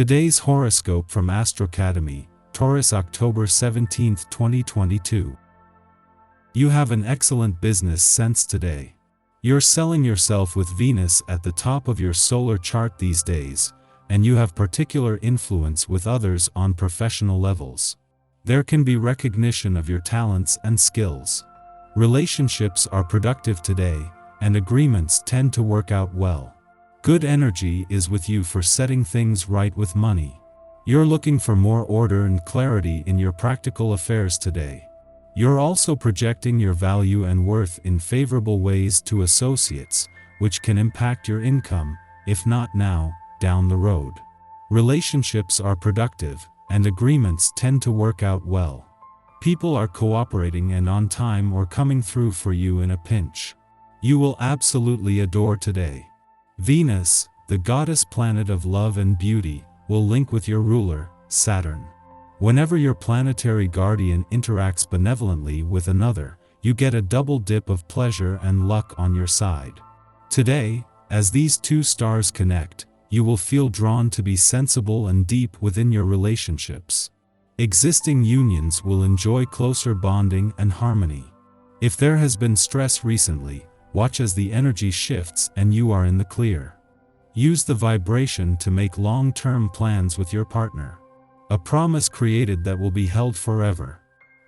Today's horoscope from Astrocademy, Taurus, October 17, 2022. You have an excellent business sense today. You're selling yourself with Venus at the top of your solar chart these days, and you have particular influence with others on professional levels. There can be recognition of your talents and skills. Relationships are productive today, and agreements tend to work out well. Good energy is with you for setting things right with money. You're looking for more order and clarity in your practical affairs today. You're also projecting your value and worth in favorable ways to associates, which can impact your income, if not now, down the road. Relationships are productive, and agreements tend to work out well. People are cooperating and on time or coming through for you in a pinch. You will absolutely adore today. Venus, the goddess planet of love and beauty, will link with your ruler, Saturn. Whenever your planetary guardian interacts benevolently with another, you get a double dip of pleasure and luck on your side. Today, as these two stars connect, you will feel drawn to be sensible and deep within your relationships. Existing unions will enjoy closer bonding and harmony. If there has been stress recently, watch as the energy shifts and you are in the clear. Use the vibration to make long-term plans with your partner. A promise created that will be held forever.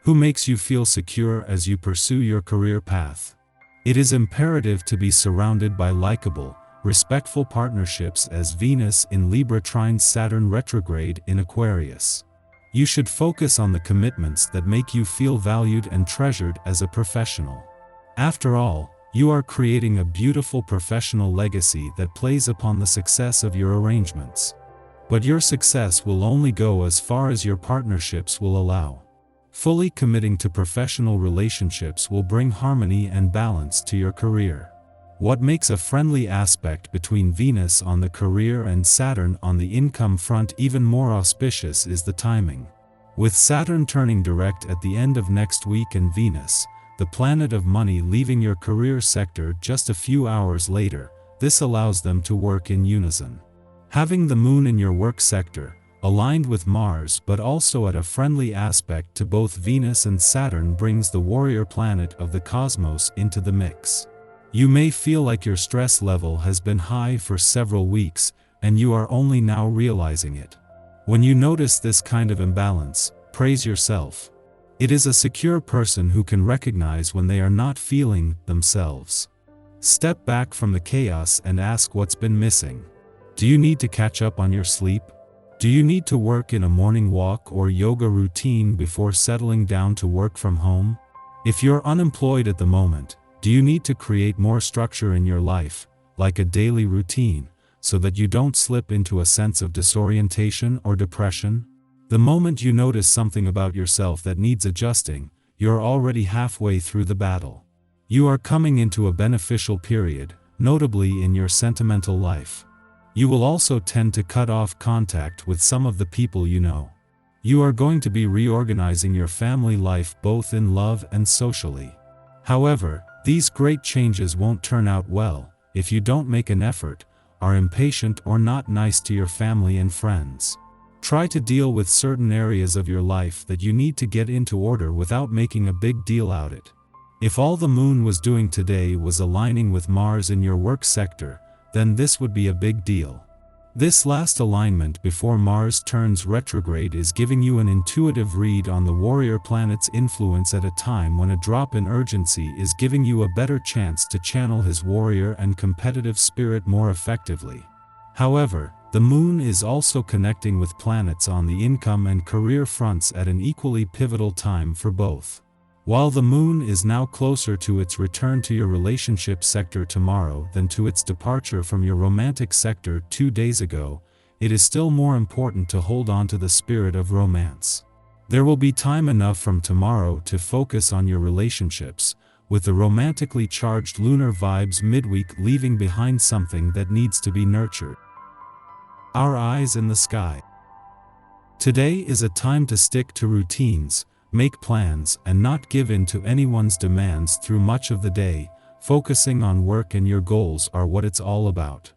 Who makes you feel secure as you pursue your career path? It is imperative to be surrounded by likable, respectful partnerships as Venus in Libra trines Saturn retrograde in Aquarius. You should focus on the commitments that make you feel valued and treasured as a professional. After all, you are creating a beautiful professional legacy that plays upon the success of your arrangements. But your success will only go as far as your partnerships will allow. Fully committing to professional relationships will bring harmony and balance to your career. What makes a friendly aspect between Venus on the career and Saturn on the income front even more auspicious is the timing. With Saturn turning direct at the end of next week and Venus, the planet of money, leaving your career sector just a few hours later, this allows them to work in unison. Having the moon in your work sector, aligned with Mars but also at a friendly aspect to both Venus and Saturn, brings the warrior planet of the cosmos into the mix. You may feel like your stress level has been high for several weeks, and you are only now realizing it. When you notice this kind of imbalance, praise yourself. It is a secure person who can recognize when they are not feeling themselves. Step back from the chaos and ask what's been missing. Do you need to catch up on your sleep? Do you need to work in a morning walk or yoga routine before settling down to work from home? If you're unemployed at the moment, do you need to create more structure in your life, like a daily routine, so that you don't slip into a sense of disorientation or depression? The moment you notice something about yourself that needs adjusting, you're already halfway through the battle. You are coming into a beneficial period, notably in your sentimental life. You will also tend to cut off contact with some of the people you know. You are going to be reorganizing your family life both in love and socially. However, these great changes won't turn out well if you don't make an effort, are impatient or not nice to your family and friends. Try to deal with certain areas of your life that you need to get into order without making a big deal out of it. If all the moon was doing today was aligning with Mars in your work sector, then this would be a big deal. This last alignment before Mars turns retrograde is giving you an intuitive read on the warrior planet's influence at a time when a drop in urgency is giving you a better chance to channel his warrior and competitive spirit more effectively. However, the moon is also connecting with planets on the income and career fronts at an equally pivotal time for both. While the moon is now closer to its return to your relationship sector tomorrow than to its departure from your romantic sector 2 days ago, it is still more important to hold on to the spirit of romance. There will be time enough from tomorrow to focus on your relationships, with the romantically charged lunar vibes midweek leaving behind something that needs to be nurtured. Our eyes in the sky. Today is a time to stick to routines, make plans, and not give in to anyone's demands through much of the day. Focusing on work and your goals are what it's all about.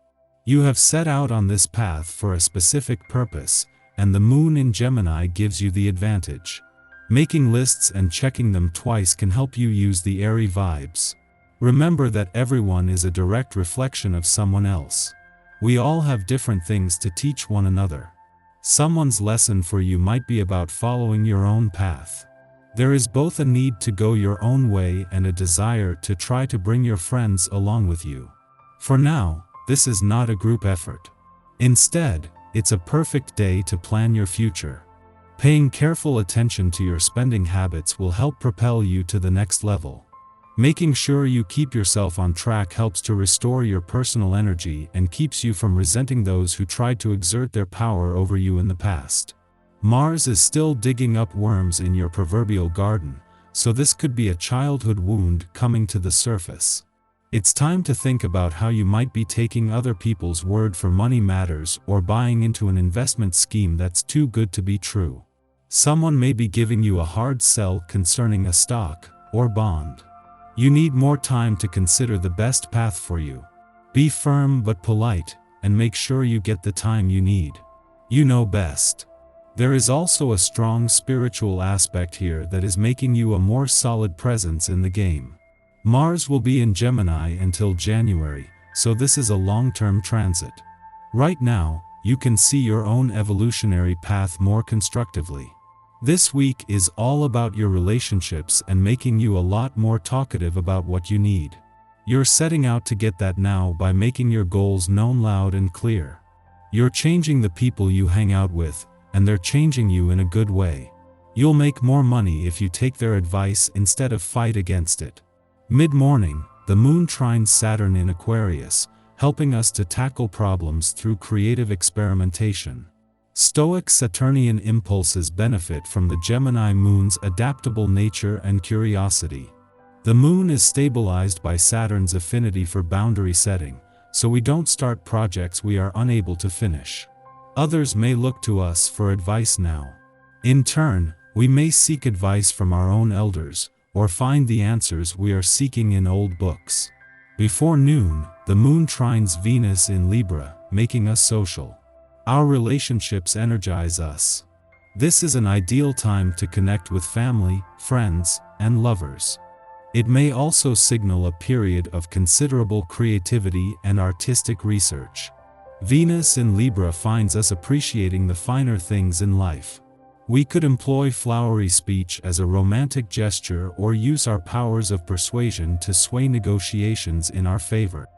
You have set out on this path for a specific purpose, and the moon in Gemini gives you the advantage. Making lists and checking them twice can help you use the airy vibes. Remember that everyone is a direct reflection of someone else. We all have different things to teach one another. Someone's lesson for you might be about following your own path. There is both a need to go your own way and a desire to try to bring your friends along with you. For now, this is not a group effort. Instead, it's a perfect day to plan your future. Paying careful attention to your spending habits will help propel you to the next level. Making sure you keep yourself on track helps to restore your personal energy and keeps you from resenting those who tried to exert their power over you in the past. Mars is still digging up worms in your proverbial garden, so this could be a childhood wound coming to the surface. It's time to think about how you might be taking other people's word for money matters or buying into an investment scheme that's too good to be true. Someone may be giving you a hard sell concerning a stock or bond. You need more time to consider the best path for you. Be firm but polite, and make sure you get the time you need. You know best. There is also a strong spiritual aspect here that is making you a more solid presence in the game. Mars will be in Gemini until January, so this is a long-term transit. Right now, you can see your own evolutionary path more constructively. This week is all about your relationships and making you a lot more talkative about what you need. You're setting out to get that now by making your goals known loud and clear. You're changing the people you hang out with, and they're changing you in a good way. You'll make more money if you take their advice instead of fight against it. Mid-morning, the moon trines Saturn in Aquarius, helping us to tackle problems through creative experimentation. Stoic Saturnian impulses benefit from the Gemini moon's adaptable nature and curiosity. The moon is stabilized by Saturn's affinity for boundary setting, so we don't start projects we are unable to finish. Others may look to us for advice now. In turn, we may seek advice from our own elders, or find the answers we are seeking in old books. Before noon, the moon trines Venus in Libra, making us social. Our relationships energize us. This is an ideal time to connect with family, friends, and lovers. It may also signal a period of considerable creativity and artistic research. Venus in Libra finds us appreciating the finer things in life. We could employ flowery speech as a romantic gesture or use our powers of persuasion to sway negotiations in our favor.